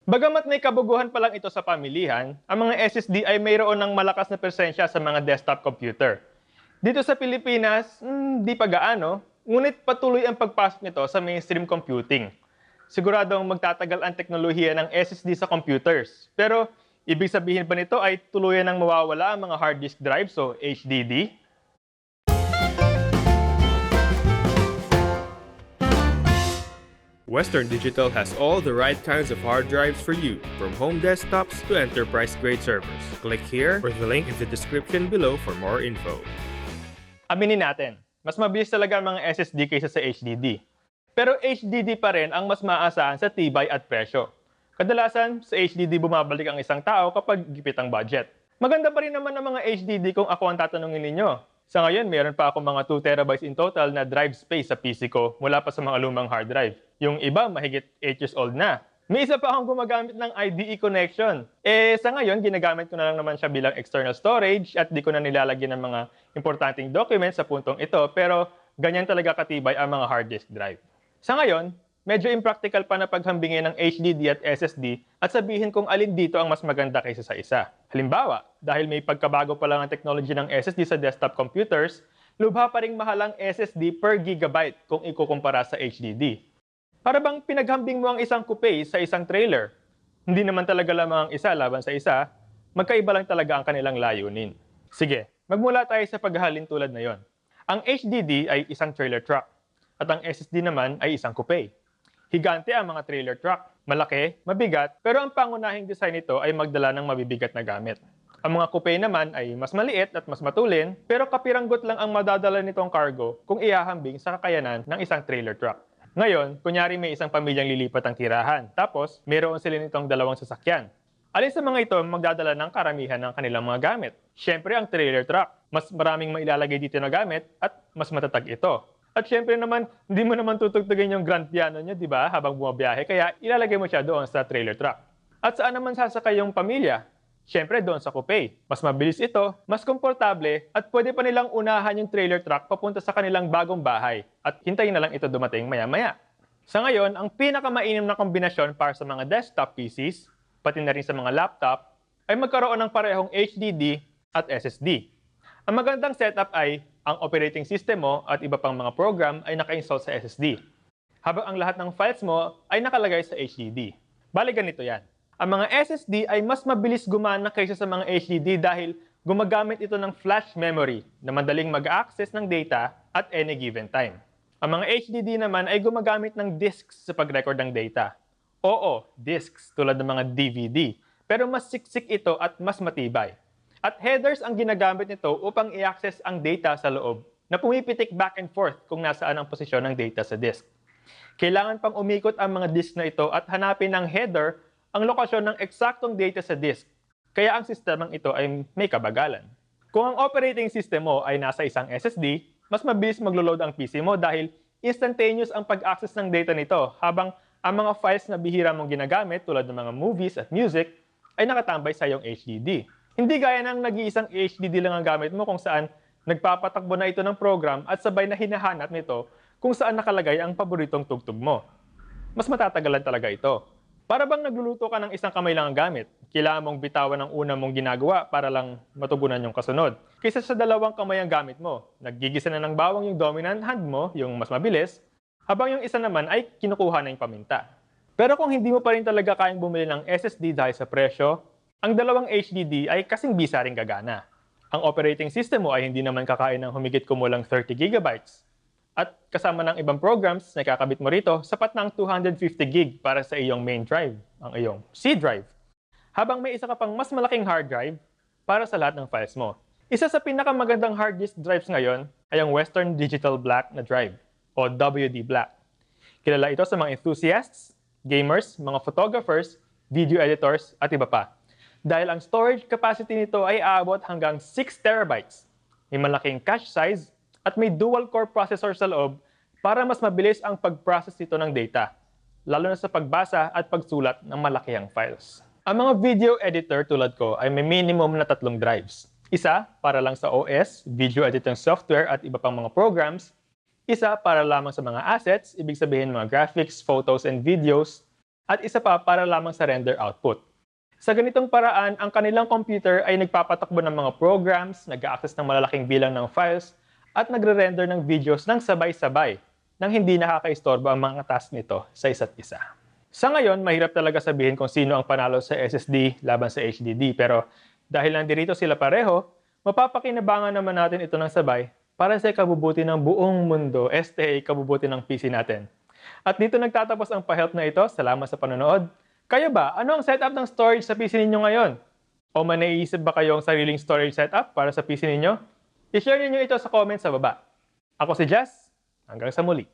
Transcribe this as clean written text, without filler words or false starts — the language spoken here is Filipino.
Bagamat may kabuguhan pa lang ito sa pamilihan, ang mga SSD ay mayroon ng malakas na presensya sa mga desktop computer. Dito sa Pilipinas, di pa gaano, ngunit patuloy ang pagpasok nito sa mainstream computing. Siguradong magtatagal ang teknolohiya ng SSD sa computers. Pero, ibig sabihin ba nito ay tuluyan ng mawawala ang mga hard disk drives o HDD? Western Digital has all the right kinds of hard drives for you, from home desktops to enterprise-grade servers. Click here or the link in the description below for more info. Aminin natin, mas mabilis talaga ang mga SSD kaysa sa HDD. Pero HDD pa rin ang mas maaasahan sa tibay at presyo. Kadalasan, sa HDD bumabalik ang isang tao kapag gipit ang budget. Maganda pa rin naman ang mga HDD kung ako ang tatanungin ninyo. Sa ngayon, meron pa ako mga 2 terabytes in total na drive space sa PC ko mula pa sa mga lumang hard drive. Yung iba, mahigit 8 years old na. May isa pa akong gumagamit ng IDE connection. Sa ngayon, ginagamit ko na lang naman siya bilang external storage at di ko na nilalagyan ng mga importanteng documents sa puntong ito, pero ganyan talaga katibay ang mga hard disk drive. Sa ngayon, medyo impractical pa na paghambingin ng HDD at SSD at sabihin kung alin dito ang mas maganda kaysa sa isa. Halimbawa, dahil may pagkabago pa lang ang technology ng SSD sa desktop computers, lubha pa ring mahal ang SSD per gigabyte kung ikukumpara sa HDD. Para bang pinaghambing mo ang isang coupe sa isang trailer. Hindi naman talaga lamang ang isa laban sa isa, magkaiba lang talaga ang kanilang layunin. Sige, magmula tayo sa paghahalin tulad na yon. Ang HDD ay isang trailer truck at ang SSD naman ay isang coupe. Higante ang mga trailer truck. Malaki, mabigat, pero ang pangunahing design nito ay magdala ng mabibigat na gamit. Ang mga coupe naman ay mas maliit at mas matulin, pero kapiranggot lang ang madadala nitong cargo kung ihahambing sa kakayanan ng isang trailer truck. Ngayon, kunyari may isang pamilyang lilipat ang tirahan, tapos mayroon sila nitong 2 sasakyan. Alin sa mga ito magdadala ng karamihan ng kanilang mga gamit? Siyempre ang trailer truck. Mas maraming mailalagay dito na gamit at mas matatag ito. At syempre naman, hindi mo naman tutugtugin yung grand piano niya, di ba, habang bumabiyahe, kaya ilalagay mo siya doon sa trailer truck. At saan naman sasakay yung pamilya? Siyempre doon sa coupe. Mas mabilis ito, mas komportable, at pwede pa nilang unahan yung trailer truck papunta sa kanilang bagong bahay at hintayin na lang ito dumating maya-maya. Sa ngayon, ang pinakamainam na kombinasyon para sa mga desktop PCs, pati na rin sa mga laptop, ay magkaroon ng parehong HDD at SSD. Ang magandang setup ay ang operating system mo at iba pang mga program ay naka-install sa SSD, habang ang lahat ng files mo ay nakalagay sa HDD. Bali ganito yan. Ang mga SSD ay mas mabilis gumana kaysa sa mga HDD dahil gumagamit ito ng flash memory na madaling mag-access ng data at any given time. Ang mga HDD naman ay gumagamit ng disks sa pag-record ng data. Oo, disks tulad ng mga DVD, pero mas siksik ito at mas matibay. At headers ang ginagamit nito upang i-access ang data sa loob na pumipitik back and forth kung nasaan ang posisyon ng data sa disk. Kailangan pang umikot ang mga disk na ito at hanapin ng header ang lokasyon ng eksaktong data sa disk, kaya ang sistemang ito ay may kabagalan. Kung ang operating system mo ay nasa isang SSD, mas mabilis maglo-load ang PC mo dahil instantaneous ang pag-access ng data nito, habang ang mga files na bihira mong ginagamit tulad ng mga movies at music ay nakatambay sa iyong HDD. Hindi gaya ng nag-iisang HDD lang ang gamit mo kung saan nagpapatakbo na ito ng program at sabay na hinahanap nito kung saan nakalagay ang paboritong tugtog mo. Mas matatagalan talaga ito. Para bang nagluluto ka ng isang kamay lang ang gamit, kailangan mong bitawan ang una mong ginagawa para lang matugunan yung kasunod. Kaysa sa 2 kamay ang gamit mo, naggigisa na ng bawang yung dominant hand mo, yung mas mabilis, habang yung isa naman ay kinukuha na yung paminta. Pero kung hindi mo pa rin talaga kayang bumili ng SSD dahil sa presyo, ang 2 HDD ay kasing bisa ring gagana. Ang operating system mo ay hindi naman kakain ng humigit kumulang 30 gigabytes. At kasama ng ibang programs na ikakabit mo rito, sapat na ang 250 gig para sa iyong main drive, ang iyong C drive. Habang may isa ka pang mas malaking hard drive para sa lahat ng files mo. Isa sa pinakamagandang hard disk drives ngayon ay ang Western Digital Black na drive, o WD Black. Kilala ito sa mga enthusiasts, gamers, mga photographers, video editors, at iba pa. Dahil ang storage capacity nito ay aabot hanggang 6 terabytes. May malaking cache size at may dual-core processor sa loob para mas mabilis ang pag-process nito ng data, lalo na sa pagbasa at pagsulat ng malakihang files. Ang mga video editor tulad ko ay may minimum na 3 drives. Isa para lang sa OS, video editing software at iba pang mga programs. Isa para lamang sa mga assets, ibig sabihin mga graphics, photos, and videos. at isa pa para lamang sa render output. Sa ganitong paraan, ang kanilang computer ay nagpapatakbo ng mga programs, nag-access ng malalaking bilang ng files, at nagre-render ng videos ng sabay-sabay nang hindi nakakaistorbo ang mga task nito sa isa't isa. Sa ngayon, mahirap talaga sabihin kung sino ang panalo sa SSD laban sa HDD, pero dahil nandirito sila pareho, mapapakinabangan naman natin ito ng sabay para sa ikabubuti ng buong mundo, STA ikabubuti ng PC natin. At dito nagtatapos ang pa-help na ito. Salamat sa panonood. Kayo ba, ano ang setup ng storage sa PC ninyo ngayon? O may naiisip ba kayong sariling storage setup para sa PC ninyo? I-share ninyo ito sa comments sa baba. Ako si Jess. Hanggang sa muli.